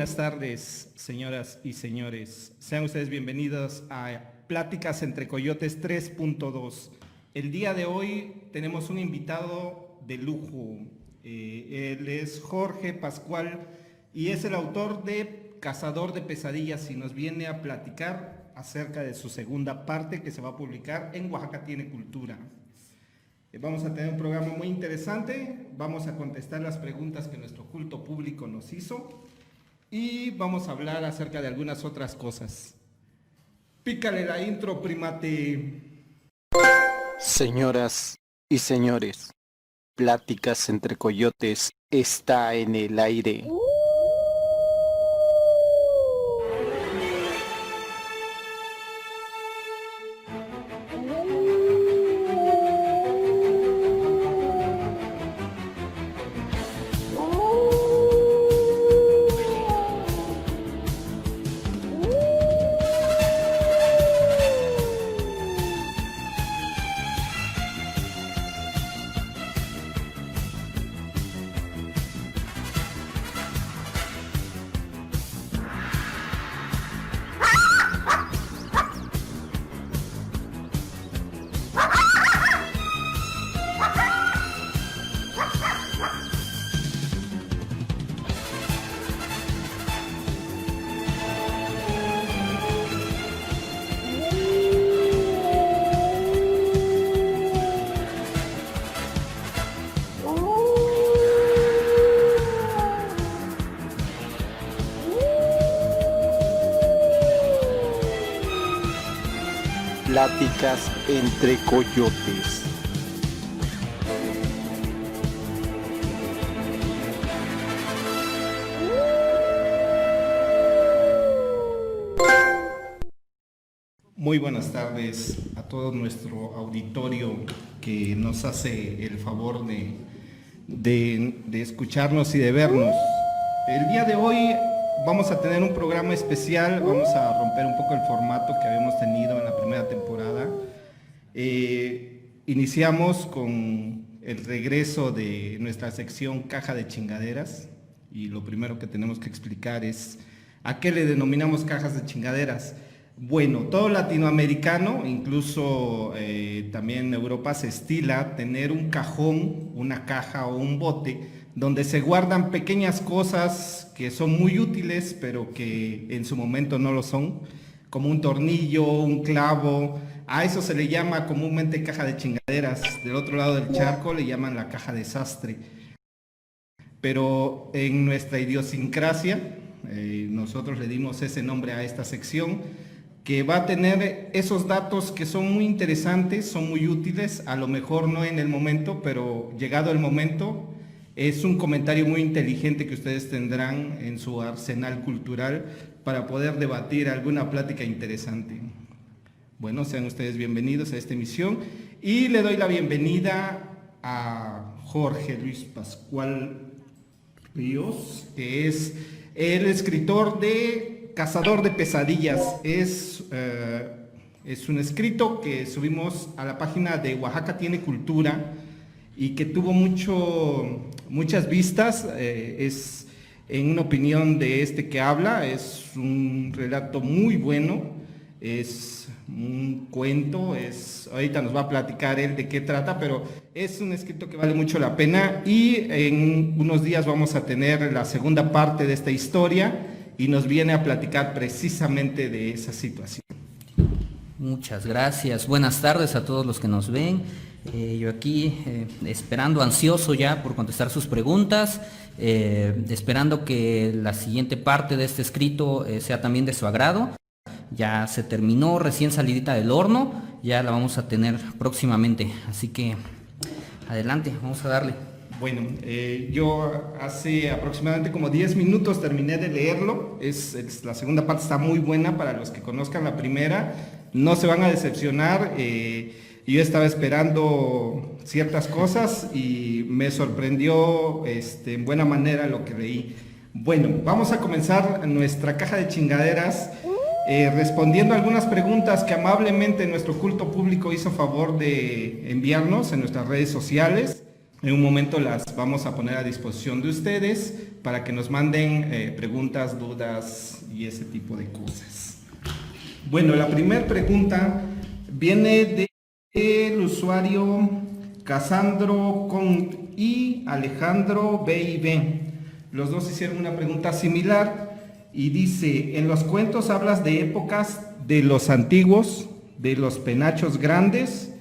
buenas tardes, señoras y señores. Sean ustedes bienvenidos a Pláticas entre Coyotes 3.2. El día de hoy tenemos un invitado de lujo. Él es Jorge Pascual y es el autor de Cazador de Pesadillas y nos viene a platicar acerca de su segunda parte que se va a publicar en Oaxaca Tiene Cultura. Vamos a tener un programa muy interesante, vamos a contestar las preguntas que nuestro culto público nos hizo y vamos a hablar acerca de algunas otras cosas. Pícale la intro, primate. Señoras y señores, Pláticas entre Coyotes está en el aire. Pláticas entre Coyotes. Muy buenas tardes a todo nuestro auditorio que nos hace el favor de escucharnos y de vernos. El día de hoy vamos a tener un programa especial, vamos a romper un poco el formato que habíamos tenido en la primera temporada. Iniciamos con el regreso de nuestra sección Caja de Chingaderas y lo primero que tenemos que explicar es ¿a qué le denominamos cajas de chingaderas? Bueno, todo latinoamericano, incluso también en Europa se estila tener un cajón, una caja o un bote donde se guardan pequeñas cosas que son muy útiles, pero que en su momento no lo son, como un tornillo, un clavo. A eso se le llama comúnmente caja de chingaderas. Del otro lado del charco le llaman la caja de sastre. Pero en nuestra idiosincrasia, nosotros le dimos ese nombre a esta sección, que va a tener esos datos que son muy interesantes, son muy útiles, a lo mejor no en el momento, pero llegado el momento, es un comentario muy inteligente que ustedes tendrán en su arsenal cultural para poder debatir alguna plática interesante. Bueno, sean ustedes bienvenidos a esta emisión y le doy la bienvenida a Jorge Luis Pascual Ríos, que es el escritor de Cazador de Pesadillas. Es un escrito que subimos a la página de Oaxaca Tiene Cultura y que tuvo muchas vistas. Es en una opinión de este que habla, es un relato muy bueno, es un cuento, ahorita nos va a platicar él de qué trata, pero es un escrito que vale mucho la pena y en unos días vamos a tener la segunda parte de esta historia y nos viene a platicar precisamente de esa situación. Muchas gracias, buenas tardes a todos los que nos ven. Yo aquí esperando, ansioso ya por contestar sus preguntas, esperando que la siguiente parte de este escrito sea también de su agrado. Ya se terminó, recién salidita del horno, ya la vamos a tener próximamente, así que adelante, vamos a darle. Bueno, yo hace aproximadamente como 10 minutos terminé de leerlo, la segunda parte está muy buena para los que conozcan la primera, no se van a decepcionar. Yo estaba esperando ciertas cosas y me sorprendió en buena manera lo que leí. Bueno, vamos a comenzar nuestra caja de chingaderas respondiendo algunas preguntas que amablemente nuestro culto público hizo favor de enviarnos en nuestras redes sociales. En un momento las vamos a poner a disposición de ustedes para que nos manden preguntas, dudas y ese tipo de cosas. Bueno, la primera pregunta viene del usuario Casandro con y Alejandro B&B. Los dos hicieron una pregunta similar y dice: en los cuentos hablas de épocas de los antiguos, de los penachos grandes,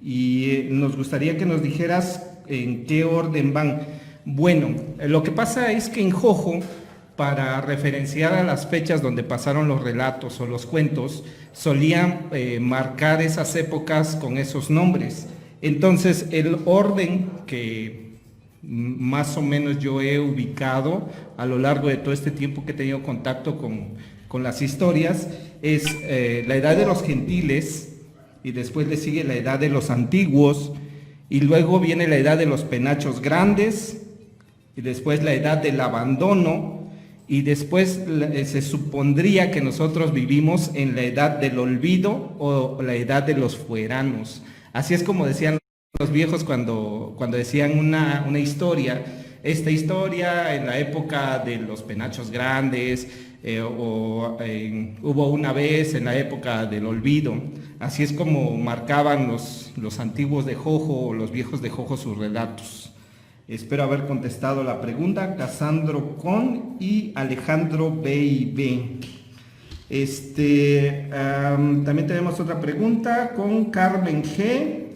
y nos gustaría que nos dijeras en qué orden van. Bueno, lo que pasa es que en Jojo, para referenciar a las fechas donde pasaron los relatos o los cuentos, solían marcar esas épocas con esos nombres. Entonces, el orden que más o menos yo he ubicado a lo largo de todo este tiempo que he tenido contacto con las historias es la edad de los gentiles, y después le sigue la edad de los antiguos, y luego viene la edad de los penachos grandes, y después la edad del abandono, y después se supondría que nosotros vivimos en la edad del olvido o la edad de los fueranos. Así es como decían los viejos cuando decían una historia. Esta historia en la época de los penachos grandes, hubo una vez en la época del olvido. Así es como marcaban los antiguos de Jojo o los viejos de Jojo sus relatos. Espero haber contestado la pregunta. Casandro con y Alejandro B&B. También tenemos otra pregunta con Carmen G,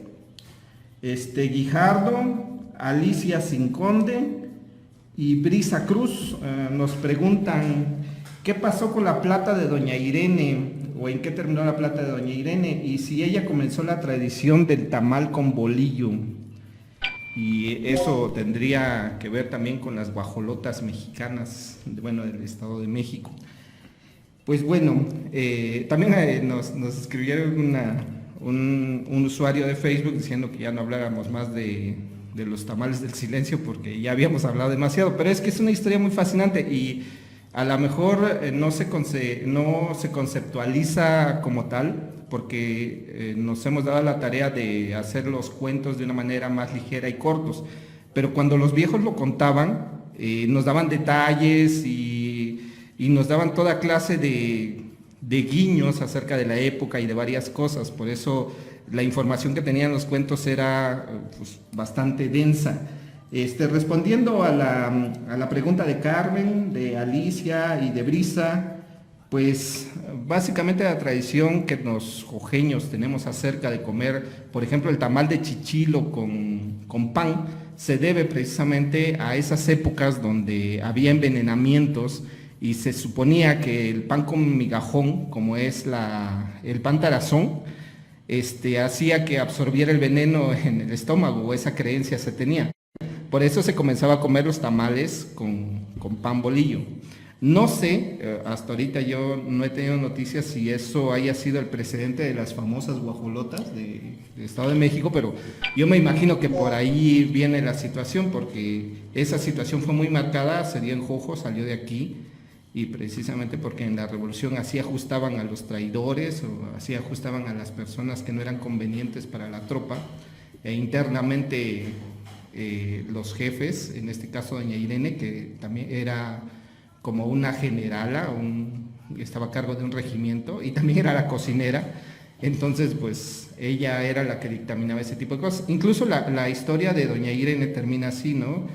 Guijardo, Alicia Sinconde y Brisa Cruz. Nos preguntan: ¿qué pasó con la plata de doña Irene? ¿O en qué terminó la plata de doña Irene? Y si ella comenzó la tradición del tamal con bolillo. Y eso tendría que ver también con las guajolotas mexicanas, del Estado de México. Pues bueno, también nos escribieron un usuario de Facebook diciendo que ya no habláramos más de los tamales del silencio porque ya habíamos hablado demasiado, pero es que es una historia muy fascinante y a lo mejor no se conceptualiza como tal, porque nos hemos dado la tarea de hacer los cuentos de una manera más ligera y cortos, pero cuando los viejos lo contaban, nos daban detalles y nos daban toda clase de guiños acerca de la época y de varias cosas. Por eso la información que tenían los cuentos era bastante densa. Respondiendo a la pregunta de Carmen, de Alicia y de Brisa, pues básicamente la tradición que los jojeños tenemos acerca de comer, por ejemplo, el tamal de chichilo con pan, se debe precisamente a esas épocas donde había envenenamientos y se suponía que el pan con migajón, como es el pan tarazón, hacía que absorbiera el veneno en el estómago, o esa creencia se tenía. Por eso se comenzaba a comer los tamales con pan bolillo. No sé, hasta ahorita yo no he tenido noticias si eso haya sido el precedente de las famosas guajolotas del Estado de México, pero yo me imagino que por ahí viene la situación, porque esa situación fue muy marcada, se dio en Jojo, salió de aquí, y precisamente porque en la revolución así ajustaban a los traidores o así ajustaban a las personas que no eran convenientes para la tropa, e internamente los jefes, en este caso doña Irene, que también era como una generala, estaba a cargo de un regimiento y también era la cocinera, entonces pues ella era la que dictaminaba ese tipo de cosas. Incluso la historia de doña Irene termina así, ¿no?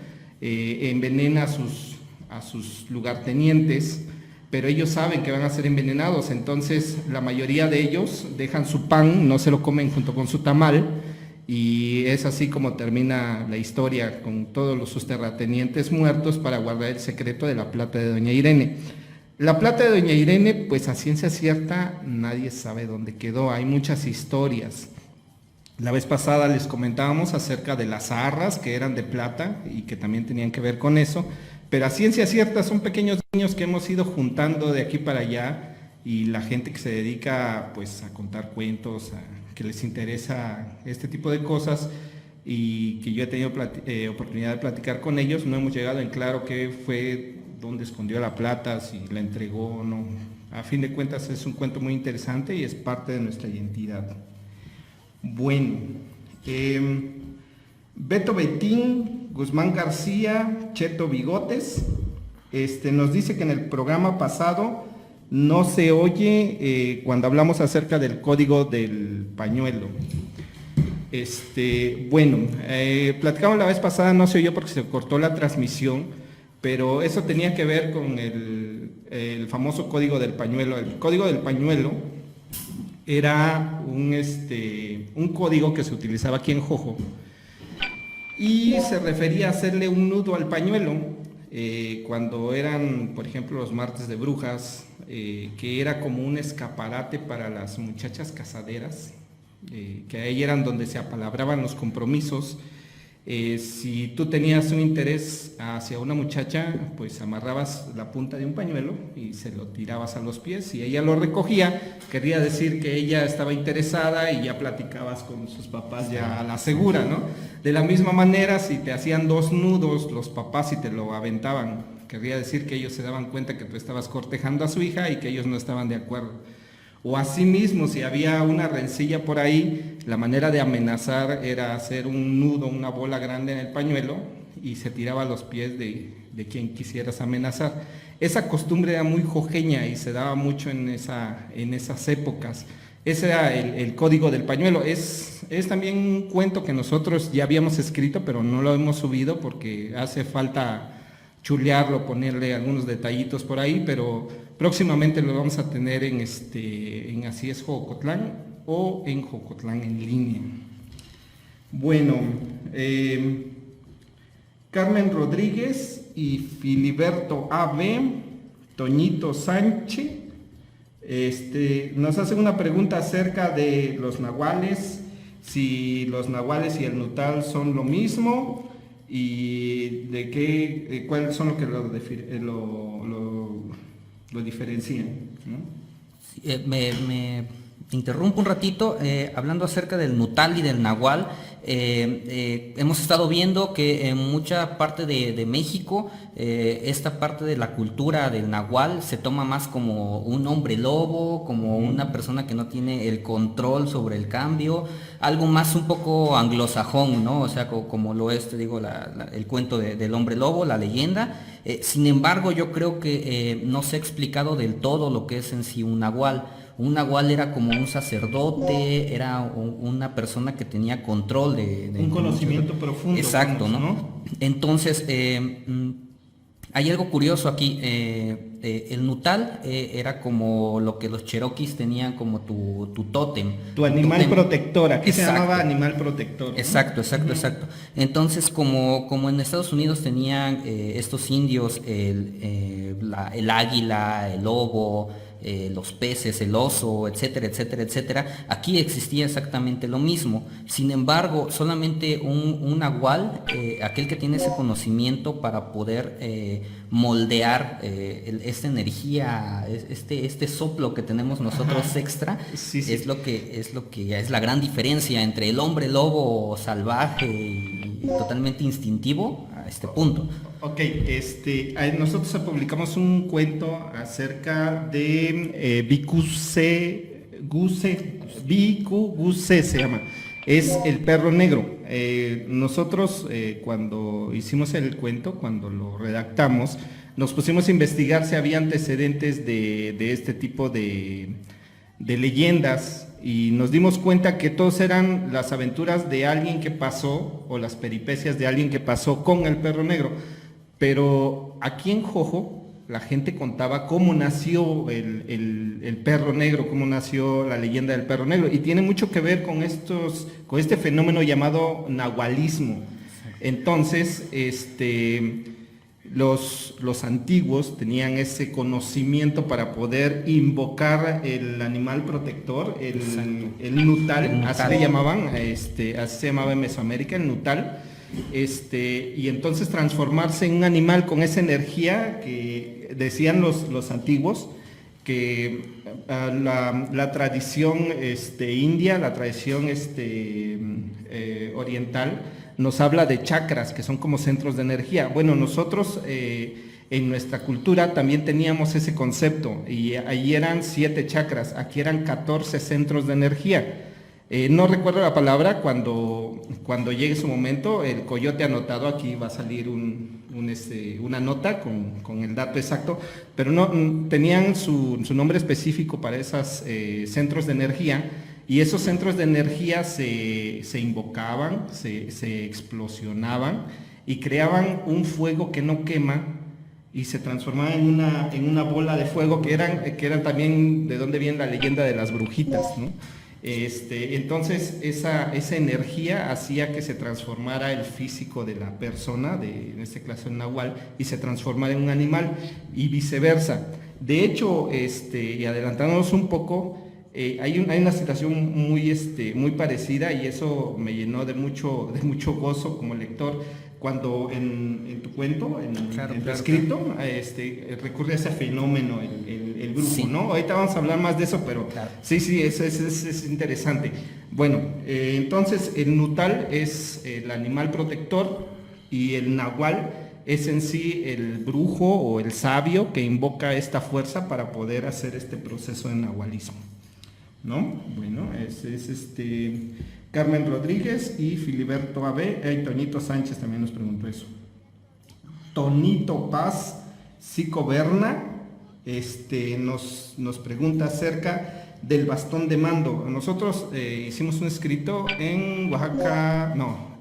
Envenena a sus lugartenientes, pero ellos saben que van a ser envenenados, entonces la mayoría de ellos dejan su pan, no se lo comen junto con su tamal, y es así como termina la historia, con todos sus terratenientes muertos para guardar el secreto de la plata de doña Irene. La plata de doña Irene, pues a ciencia cierta nadie sabe dónde quedó, hay muchas historias. La vez pasada les comentábamos acerca de las arras que eran de plata y que también tenían que ver con eso, pero a ciencia cierta son pequeños niños que hemos ido juntando de aquí para allá, y la gente que se dedica pues a contar cuentos, que les interesa este tipo de cosas y que yo he tenido oportunidad de platicar con ellos, no hemos llegado en claro qué fue, dónde escondió la plata, si la entregó o no. A fin de cuentas es un cuento muy interesante y es parte de nuestra identidad. Bueno, Beto Betín, Guzmán García, Cheto Bigotes, nos dice que en el programa pasado no se oye cuando hablamos acerca del código del pañuelo. Platicamos la vez pasada, no se oyó porque se cortó la transmisión, pero eso tenía que ver con el famoso código del pañuelo. El código del pañuelo era un código que se utilizaba aquí en Jojo y se refería a hacerle un nudo al pañuelo cuando eran, por ejemplo, los martes de brujas, que era como un escaparate para las muchachas casaderas, que ahí eran donde se apalabraban los compromisos. Si tú tenías un interés hacia una muchacha, pues amarrabas la punta de un pañuelo y se lo tirabas a los pies y ella lo recogía, quería decir que ella estaba interesada y ya platicabas con sus papás ya a la segura, ¿no? De la misma manera, si te hacían 2 nudos los papás y te lo aventaban, quería decir que ellos se daban cuenta que tú estabas cortejando a su hija y que ellos no estaban de acuerdo. O asimismo, si había una rencilla por ahí, la manera de amenazar era hacer un nudo, una bola grande en el pañuelo y se tiraba a los pies de quien quisieras amenazar. Esa costumbre era muy jojeña y se daba mucho en esas épocas. Ese era el código del pañuelo. Es también un cuento que nosotros ya habíamos escrito, pero no lo hemos subido porque hace falta chulearlo, ponerle algunos detallitos por ahí, pero próximamente lo vamos a tener en Así es Jocotlán o en Jocotlán en línea. Bueno, Carmen Rodríguez y Filiberto A.B., Toñito Sánchez, nos hacen una pregunta acerca de los nahuales, si los nahuales y el nutal son lo mismo y cuáles son lo que lo diferencian, ¿no? Me interrumpo un ratito hablando acerca del nutal y del nahual. Hemos estado viendo que en mucha parte de México esta parte de la cultura del nahual se toma más como un hombre lobo, como una persona que no tiene el control sobre el cambio, algo más un poco anglosajón, ¿no? O sea, como lo es, te digo, el cuento del hombre lobo, la leyenda. Sin embargo, yo creo que no se ha explicado del todo lo que es en sí un nahual. Un nahual era como un sacerdote, era una persona que tenía control de un conocimiento profundo. Exacto, ¿no? Entonces, hay algo curioso aquí. El nutal era como lo que los cherokees tenían como tu tótem. Tu animal tótem protector, aquí exacto. Se llamaba animal protector, ¿no? Exacto. Entonces, como en Estados Unidos tenían estos indios el águila, el lobo, los peces, el oso, etcétera, aquí existía exactamente lo mismo. Sin embargo, solamente un nahual, aquel que tiene ese conocimiento para poder moldear esta energía, este soplo que tenemos nosotros extra, sí. es lo que es la gran diferencia entre el hombre lobo salvaje y totalmente instintivo a este punto. Ok, nosotros publicamos un cuento acerca de Biku Guse se llama, es el perro negro. Nosotros cuando hicimos el cuento, cuando lo redactamos, nos pusimos a investigar si había antecedentes de este tipo de leyendas y nos dimos cuenta que todos eran las aventuras de alguien que pasó o las peripecias de alguien que pasó con el perro negro. Pero aquí en Jojo la gente contaba cómo nació el perro negro, cómo nació la leyenda del perro negro, y tiene mucho que ver con este fenómeno llamado nahualismo. Entonces, los antiguos tenían ese conocimiento para poder invocar el animal protector, el nutal, así le llamaban, así se llamaba en Mesoamérica, el nutal. Y entonces transformarse en un animal con esa energía que decían los antiguos, que la tradición india, la tradición oriental, nos habla de chakras, que son como centros de energía. Bueno, nosotros en nuestra cultura también teníamos ese concepto, y ahí eran 7 chakras, aquí eran 14 centros de energía. No recuerdo la palabra cuando cuando llegue su momento, el coyote anotado, aquí va a salir una nota con el dato exacto, pero no tenían su nombre específico para esos centros de energía, y esos centros de energía se invocaban, se explosionaban y creaban un fuego que no quema y se transformaba en una bola de fuego que eran también de donde viene la leyenda de las brujitas, ¿no? Entonces esa energía hacía que se transformara el físico de la persona, en este caso el nahual, y se transformara en un animal y viceversa. De hecho, y adelantándonos un poco, hay una situación muy parecida, y eso me llenó de mucho gozo como lector, cuando en tu cuento, en tu escrito, recurre a ese fenómeno, el brujo, sí, ¿no? Ahorita vamos a hablar más de eso, pero claro, sí, es interesante. Bueno, entonces el nutal es el animal protector, y el nahual es en sí el brujo o el sabio que invoca esta fuerza para poder hacer este proceso de nahualismo, ¿no? Bueno, es Carmen Rodríguez y Filiberto Abe, y Toñito Sánchez también nos preguntó eso. Tonito Paz Sicoberna nos pregunta acerca del bastón de mando. Nosotros hicimos un escrito en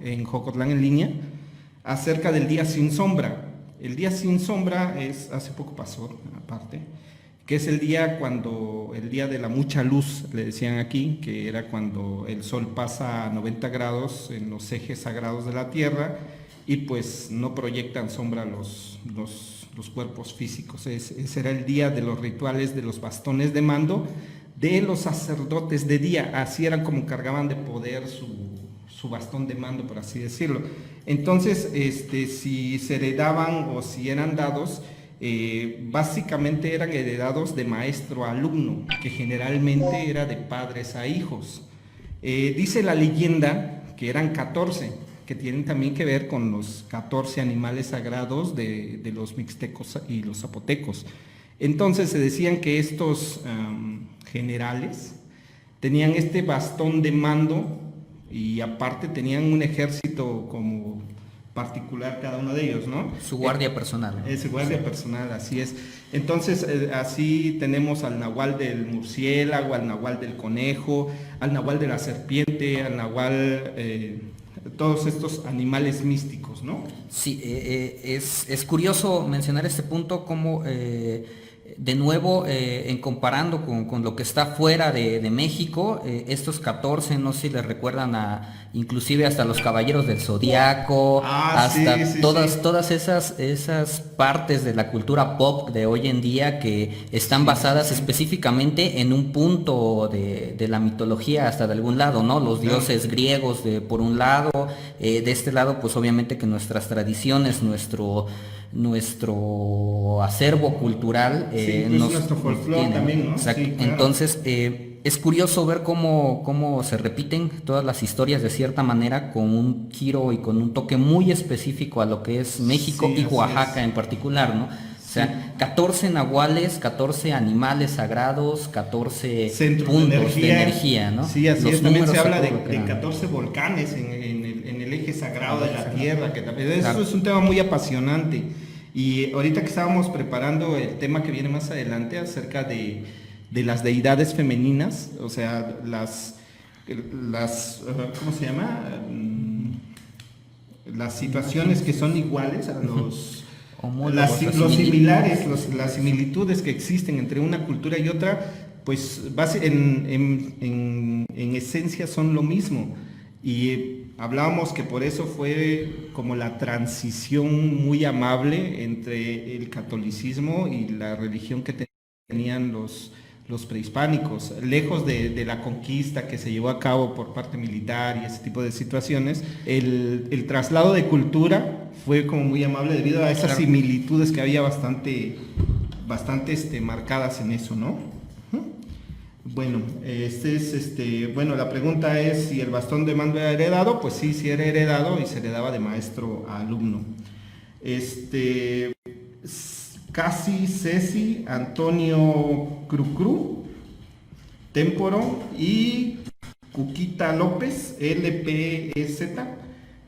en Jocotlán en línea, acerca del día sin sombra. El día sin sombra hace poco pasó, aparte, que es el día de la mucha luz, le decían aquí, que era cuando el sol pasa a 90 grados en los ejes sagrados de la Tierra, y pues no proyectan sombra los cuerpos físicos. Ese era el día de los rituales de los bastones de mando de los sacerdotes de día. Así eran como cargaban de poder su bastón de mando, por así decirlo. Entonces, si se heredaban o si eran dados, básicamente eran heredados de maestro a alumno, que generalmente era de padres a hijos. Dice la leyenda que eran 14, que tienen también que ver con los 14 animales sagrados de los mixtecos y los zapotecos. Entonces se decían que estos generales tenían este bastón de mando, y aparte tenían un ejército como particular cada uno de ellos, ¿no? Su guardia personal, ¿no? Su guardia personal, así es. Entonces, así tenemos al nahual del murciélago, al nahual del conejo, al nahual de la serpiente, al nahual, todos estos animales místicos, ¿no? Sí, es curioso mencionar este punto, como de nuevo, en comparando con lo que está fuera de México, estos 14, no sé si les recuerdan inclusive hasta los Caballeros del Zodiaco, hasta todas esas partes de la cultura pop de hoy en día que están basadas específicamente en un punto de la mitología, hasta de algún lado, ¿no? Los dioses griegos por un lado, de este lado pues obviamente que nuestras tradiciones, nuestro acervo cultural, nuestro folclore también, ¿no? Sí, claro. Entonces, es curioso ver cómo se repiten todas las historias de cierta manera, con un giro y con un toque muy específico a lo que es México y Oaxaca en particular, ¿no? O sea, 14 nahuales, 14 animales sagrados, 14 centros puntos de energía, ¿no? Sí, así es. También se habla de 14 volcanes en el eje sagrado de la Tierra, que también eso es un tema muy apasionante. Y ahorita que estábamos preparando el tema que viene más adelante acerca de las deidades femeninas, o sea, las ¿cómo se llama? Las situaciones que son iguales a los similares, las similitudes que existen entre una cultura y otra, pues en esencia son lo mismo. Y hablábamos que por eso fue como la transición muy amable entre el catolicismo y la religión que tenían los prehispánicos, lejos de la conquista que se llevó a cabo por parte militar y ese tipo de situaciones. El traslado de cultura fue como muy amable debido a esas similitudes que había bastante marcadas en eso, ¿no? Bueno, bueno, la pregunta es si el bastón de mando era heredado. Pues sí era heredado y se heredaba de maestro a alumno. Casi Ceci, Antonio Crucru, Temporo y Cuquita López, LPZ,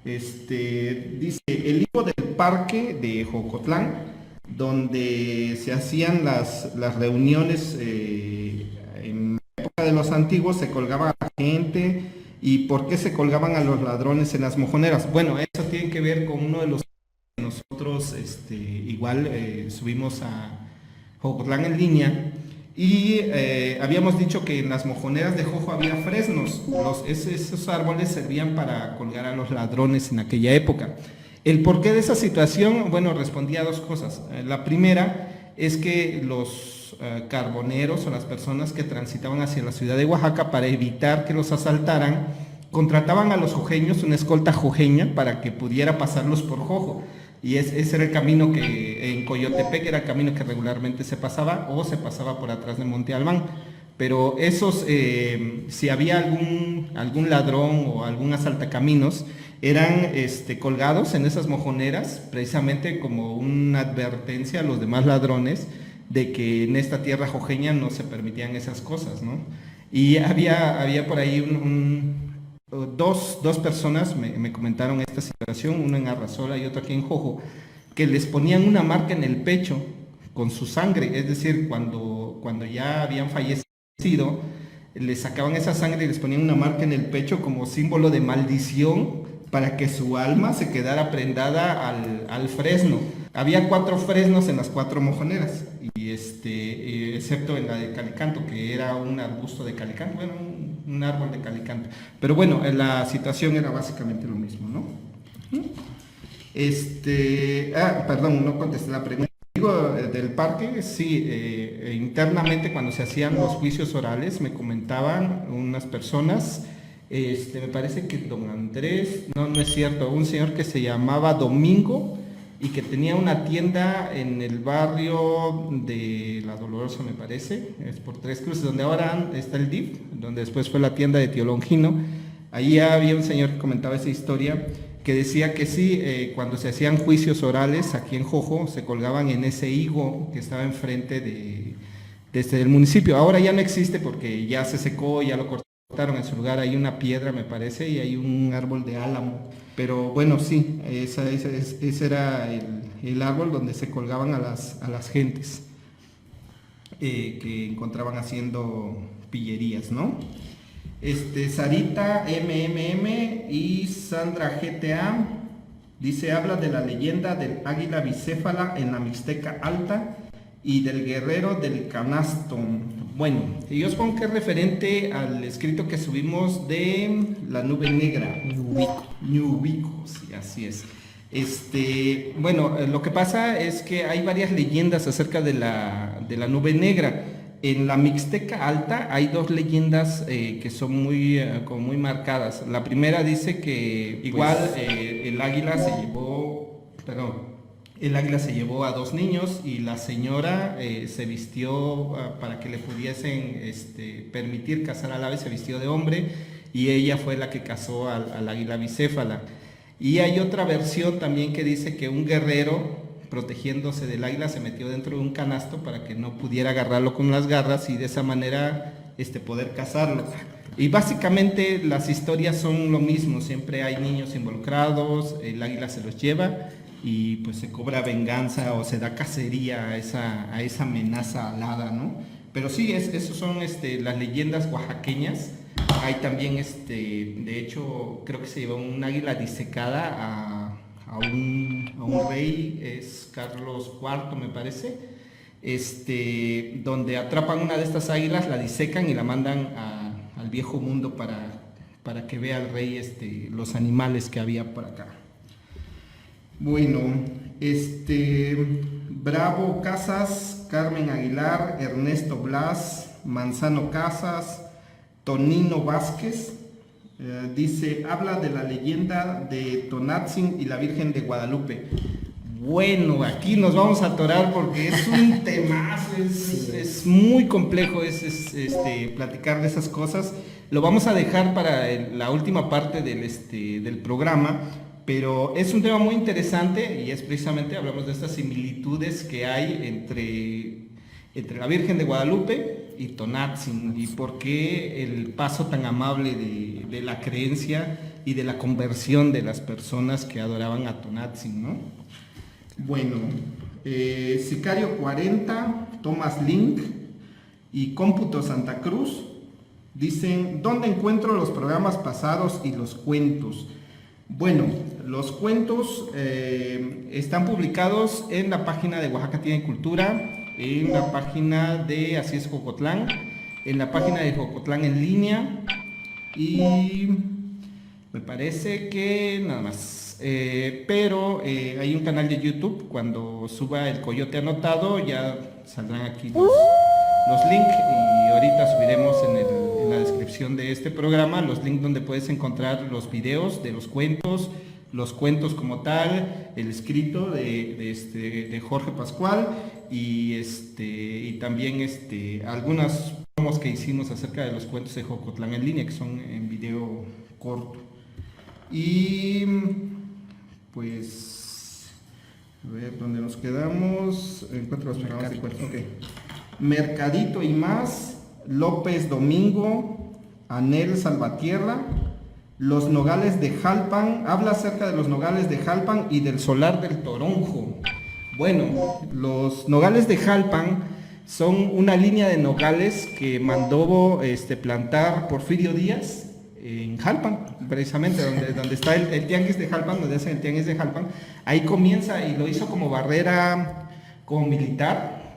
dice, el hijo del parque de Jocotlán, donde se hacían las reuniones en la época de los antiguos, se colgaba a la gente. ¿Y por qué se colgaban a los ladrones en las mojoneras? Bueno, eso tiene que ver con uno de los que nosotros igual subimos a Jocotlán en línea. Y habíamos dicho que en las mojoneras de Jojo había fresnos. Esos árboles servían para colgar a los ladrones en aquella época. ¿El porqué de esa situación? Bueno, respondía a dos cosas. La primera es que los carboneros o las personas que transitaban hacia la ciudad de Oaxaca, para evitar que los asaltaran, contrataban a los jojeños, una escolta jojeña, para que pudiera pasarlos por Jojo. Y ese era el camino que en Coyotepec era el camino que regularmente se pasaba, o se pasaba por atrás de Monte Albán. Pero esos, si había algún ladrón o algún asaltacaminos, eran colgados en esas mojoneras, precisamente como una advertencia a los demás ladrones de que en esta tierra jojeña no se permitían esas cosas, ¿no? Y había por ahí dos personas me comentaron esta situación, una en Arrazola y otra aquí en Jojo, que les ponían una marca en el pecho con su sangre, es decir, cuando ya habían fallecido, les sacaban esa sangre y les ponían una marca en el pecho como símbolo de maldición para que su alma se quedara prendada al fresno. Había 4 fresnos en las 4 mojoneras, y excepto en la de calicanto, que era un arbusto de calicanto, bueno, un árbol de calicanto. Pero bueno, la situación era básicamente lo mismo, ¿no? Perdón, no contesté la pregunta. Digo, del parque, sí, internamente cuando se hacían los juicios orales, me comentaban unas personas, me parece que don Andrés, no es cierto, un señor que se llamaba Domingo, y que tenía una tienda en el barrio de La Dolorosa, me parece, es por Tres Cruces, donde ahora está el DIF, donde después fue la tienda de Tío Longino. Ahí había un señor que comentaba esa historia, que decía que sí, cuando se hacían juicios orales aquí en Jojo, se colgaban en ese higo que estaba enfrente del municipio. Ahora ya no existe porque ya se secó, ya lo cortaron. En su lugar hay una piedra, me parece, y hay un árbol de álamo. Pero bueno, sí, ese era el árbol donde se colgaban a las gentes que encontraban haciendo pillerías, ¿no? Sarita MMM y Sandra GTA dice, habla de la leyenda del águila bicéfala en la Mixteca Alta y del guerrero del canasto. Bueno, yo supongo que es referente al escrito que subimos de la nube negra. Ñubico, sí, así es. Bueno, lo que pasa es que hay varias leyendas acerca de la nube negra. En la Mixteca Alta hay 2 leyendas que son como muy marcadas. La primera dice que igual el águila se llevó a 2 niños, y la señora se vistió para que le pudiesen permitir cazar al ave, se vistió de hombre, y ella fue la que cazó al águila bicéfala. Y hay otra versión también que dice que un guerrero, protegiéndose del águila, se metió dentro de un canasto para que no pudiera agarrarlo con las garras y de esa manera poder cazarlo. Y básicamente las historias son lo mismo, siempre hay niños involucrados, el águila se los lleva y pues se cobra venganza o se da cacería a esa amenaza alada, ¿no? Pero sí, esos son las leyendas oaxaqueñas. Hay también, de hecho, creo que se llevó un águila disecada a un rey, es Carlos IV, me parece, donde atrapan una de estas águilas, la disecan y la mandan al viejo mundo para que vea al rey los animales que había por acá. Bueno, Bravo Casas, Carmen Aguilar, Ernesto Blas, Manzano Casas, Tonino Vázquez, dice, habla de la leyenda de Tonatzin y la Virgen de Guadalupe. Bueno, aquí nos vamos a atorar porque es un temazo, es muy complejo platicar de esas cosas. Lo vamos a dejar para la última parte del programa, pero es un tema muy interesante y es precisamente, hablamos de estas similitudes que hay entre la Virgen de Guadalupe y Tonatzin, y por qué el paso tan amable de la creencia y de la conversión de las personas que adoraban a Tonatzin, ¿no? Bueno, Sicario 40, Thomas Link y Cómputo Santa Cruz dicen: ¿dónde encuentro los programas pasados y los cuentos? Bueno, los cuentos están publicados en la página de Oaxaca Tiene Cultura, en la página de Así es Jocotlán, en la página de Jocotlán en línea, y me parece que nada más. Pero hay un canal de YouTube. Cuando suba el Coyote Anotado ya saldrán aquí los links, y ahorita subiremos en la descripción de este programa los links donde puedes encontrar los videos de los cuentos como tal, el escrito de Jorge Pascual, y también algunas promos que hicimos acerca de los cuentos de Jocotlán en línea, que son en video corto. Y pues a ver dónde nos quedamos. Encuentro los programas de cuentos. Okay. Mercadito y más, López Domingo, Anel Salvatierra, los nogales de Jalpan, habla acerca de los nogales de Jalpan y del solar del Toronjo. Bueno, los nogales de Jalpan son una línea de nogales que mandó plantar Porfirio Díaz en Jalpan, precisamente donde está el tianguis de Jalpan, donde hacen el tianguis de Jalpan. Ahí comienza, y lo hizo como barrera, como militar.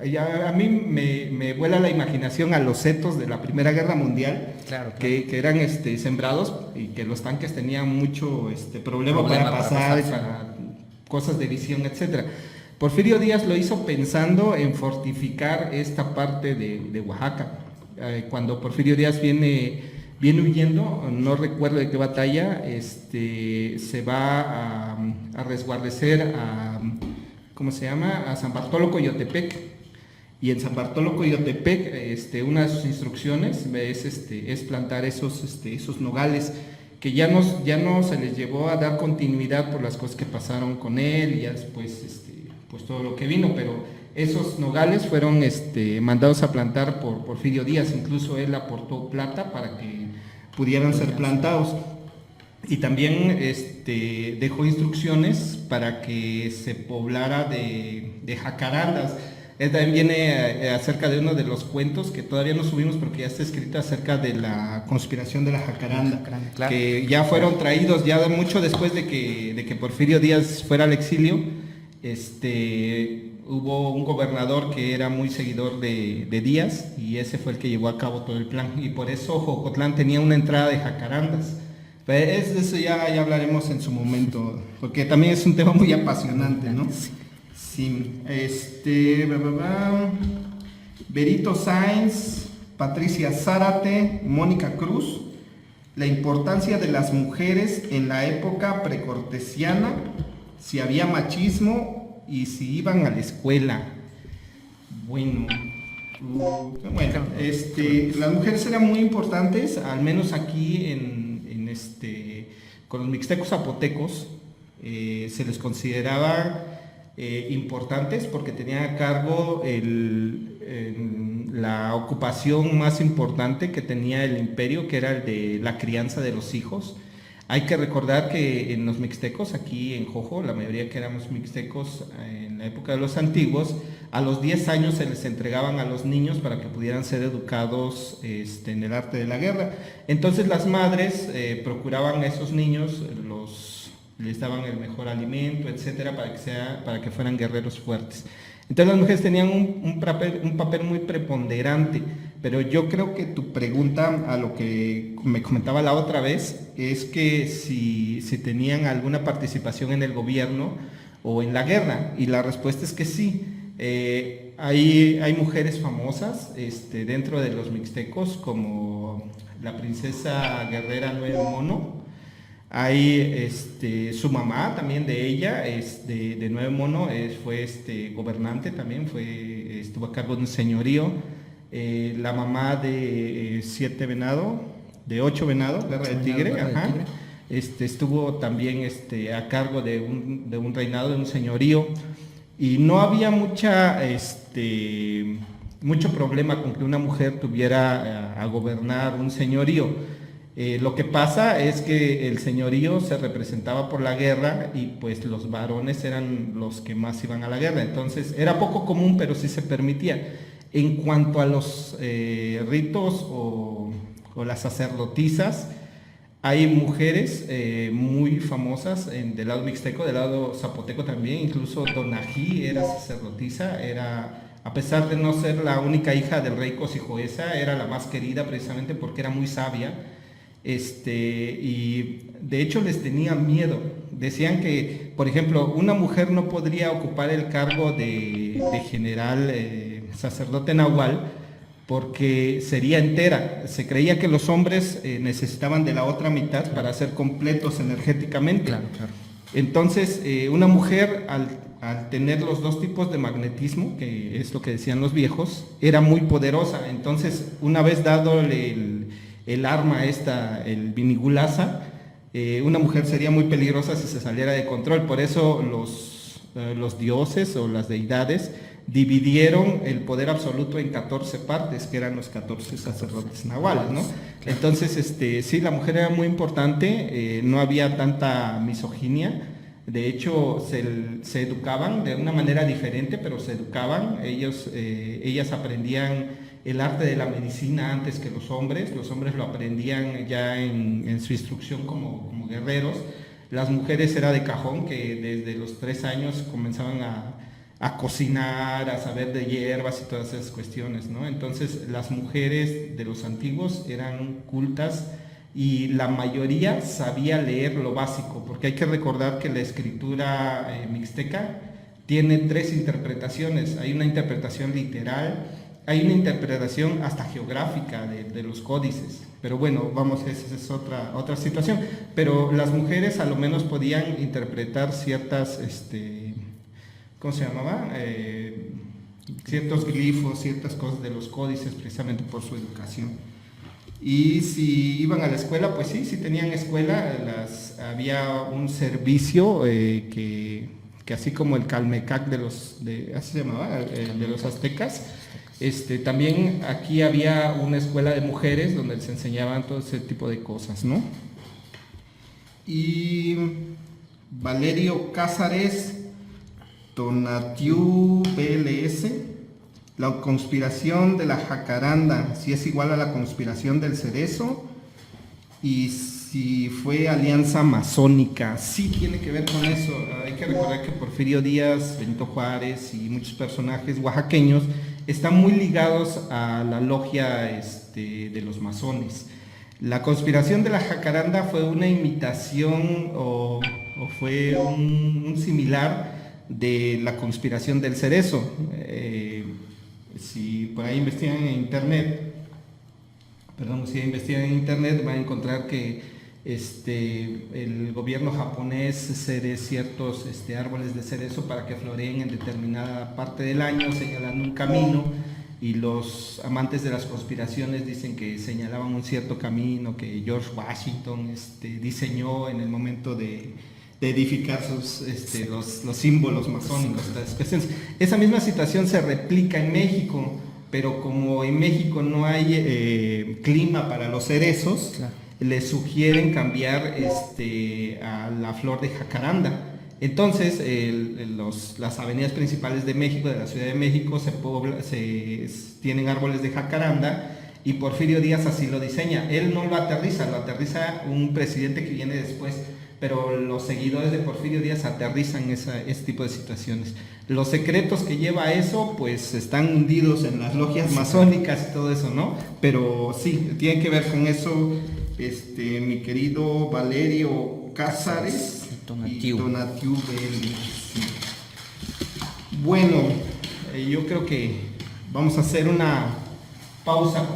A mí me vuela la imaginación a los setos de la Primera Guerra Mundial, claro. Que eran sembrados, y que los tanques tenían mucho problema para pasar, y para cosas de visión, etcétera. Porfirio Díaz lo hizo pensando en fortificar esta parte de Oaxaca. Cuando Porfirio Díaz viene huyendo, no recuerdo de qué batalla, se va a resguardecer ¿cómo se llama? A San Bartolo Coyotepec. Y en San Bartolo Coyotepec, una de sus instrucciones es plantar esos nogales, que ya no se les llevó a dar continuidad por las cosas que pasaron con él, y ya después pues todo lo que vino, pero esos nogales fueron mandados a plantar por Porfirio Díaz. Incluso él aportó plata para que pudieran ser plantados. Y también dejó instrucciones para que se poblara de jacarandas. Él también viene acerca de uno de los cuentos que todavía no subimos, porque ya está escrito acerca de la conspiración de la jacaranda, claro. Que ya fueron traídos ya mucho después de que Porfirio Díaz fuera al exilio. Hubo un gobernador que era muy seguidor de Díaz, y ese fue el que llevó a cabo todo el plan, y por eso Jocotlán tenía una entrada de jacarandas. Pero eso ya hablaremos en su momento, porque también es un tema muy apasionante, ¿no? Sí. Berito Sáenz, Patricia Zárate, Mónica Cruz, la importancia de las mujeres en la época precortesiana, si había machismo y si iban a la escuela. Bueno, las mujeres eran muy importantes, al menos aquí con los mixtecos zapotecos, se les consideraba importantes porque tenían a cargo la ocupación más importante que tenía el imperio, que era el de la crianza de los hijos. Hay que recordar que en los mixtecos, aquí en Jojo, la mayoría que éramos mixtecos en la época de los antiguos, a los 10 años se les entregaban a los niños para que pudieran ser educados en el arte de la guerra. Entonces las madres procuraban a esos niños, les daban el mejor alimento, etcétera, para que fueran guerreros fuertes. Entonces las mujeres tenían un papel muy preponderante, pero yo creo que tu pregunta, a lo que me comentaba la otra vez, es que si tenían alguna participación en el gobierno o en la guerra, y la respuesta es que sí. Hay mujeres famosas dentro de los mixtecos, como la princesa guerrera Nueve Mono. Hay su mamá también de ella, de Nueve Mono, fue gobernante también, estuvo a cargo de un señorío. La mamá de Ocho Venado, Guerra del Tigre, ajá. Estuvo también a cargo de un reinado, de un señorío. Y no había mucha mucho problema con que una mujer tuviera a gobernar un señorío. Lo que pasa es que el señorío se representaba por la guerra y pues los varones eran los que más iban a la guerra, entonces era poco común, pero sí se permitía. En cuanto a los ritos o las sacerdotisas, hay mujeres muy famosas del lado mixteco, del lado zapoteco también, incluso Donají era sacerdotisa, a pesar de no ser la única hija del rey Cosijoesa, era la más querida precisamente porque era muy sabia. Y de hecho les tenían miedo. Decían que, por ejemplo, una mujer no podría ocupar el cargo de general sacerdote nahual porque sería entera. Se creía que los hombres necesitaban de la otra mitad para ser completos energéticamente. Claro, claro. Entonces, una mujer al tener los dos tipos de magnetismo, que es lo que decían los viejos, era muy poderosa. Entonces, una vez dado el arma esta, el vinigulaza, una mujer sería muy peligrosa si se saliera de control. Por eso los dioses o las deidades dividieron el poder absoluto en 14 partes, que eran los 14 sacerdotes nahuales, ¿no? Entonces, sí, la mujer era muy importante, no había tanta misoginia. De hecho, se educaban de una manera diferente, pero se educaban. Ellas aprendían el arte de la medicina antes que los hombres lo aprendían ya en su instrucción como guerreros. Las mujeres era de cajón, que desde los 3 años comenzaban a cocinar, a saber de hierbas y todas esas cuestiones, ¿no? Entonces las mujeres de los antiguos eran cultas y la mayoría sabía leer lo básico, porque hay que recordar que la escritura mixteca tiene 3 interpretaciones. Hay una interpretación literal, hay una interpretación hasta geográfica de los códices, pero bueno, vamos, esa es otra situación. Pero las mujeres a lo menos podían interpretar ciertas, ¿cómo se llamaba? Ciertos glifos, ciertas cosas de los códices, precisamente por su educación. Y si iban a la escuela, pues sí tenían escuela, había un servicio que así como el Calmecac así se llamaba, de los aztecas. También aquí había una escuela de mujeres donde les enseñaban todo ese tipo de cosas, ¿no? Y Valerio Cázares, Tonatiu PLS, la conspiración de la jacaranda, si es igual a la conspiración del cerezo, y si fue alianza masónica, sí tiene que ver con eso. Hay que recordar que Porfirio Díaz, Benito Juárez y muchos personajes oaxaqueños están muy ligados a la logia de los masones. La conspiración de la jacaranda fue una imitación o fue un similar de la conspiración del cerezo. Si por ahí investigan en internet, van a encontrar que el gobierno japonés cede ciertos árboles de cerezo para que floreen en determinada parte del año, señalando un camino, y los amantes de las conspiraciones dicen que señalaban un cierto camino que George Washington diseñó en el momento de edificar los símbolos masónicos. Esa misma situación se replica en México, pero como en México no hay clima para los cerezos, claro, les sugieren cambiar a la flor de jacaranda. Entonces las avenidas principales de México, de la Ciudad de México, tienen árboles de jacaranda, y Porfirio Díaz así lo diseña. Él no lo aterriza un presidente que viene después, pero los seguidores de Porfirio Díaz aterrizan ese tipo de situaciones. Los secretos que lleva eso, pues están hundidos en las logias masónicas y todo eso, ¿no? Pero sí, tiene que ver con eso, mi querido Valerio Cázares y Tonatiu BL. Bueno, yo creo que vamos a hacer una pausa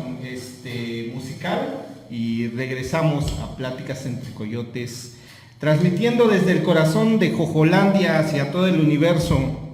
musical y regresamos a Pláticas entre Coyotes, transmitiendo desde el corazón de Jojolandia hacia todo el universo.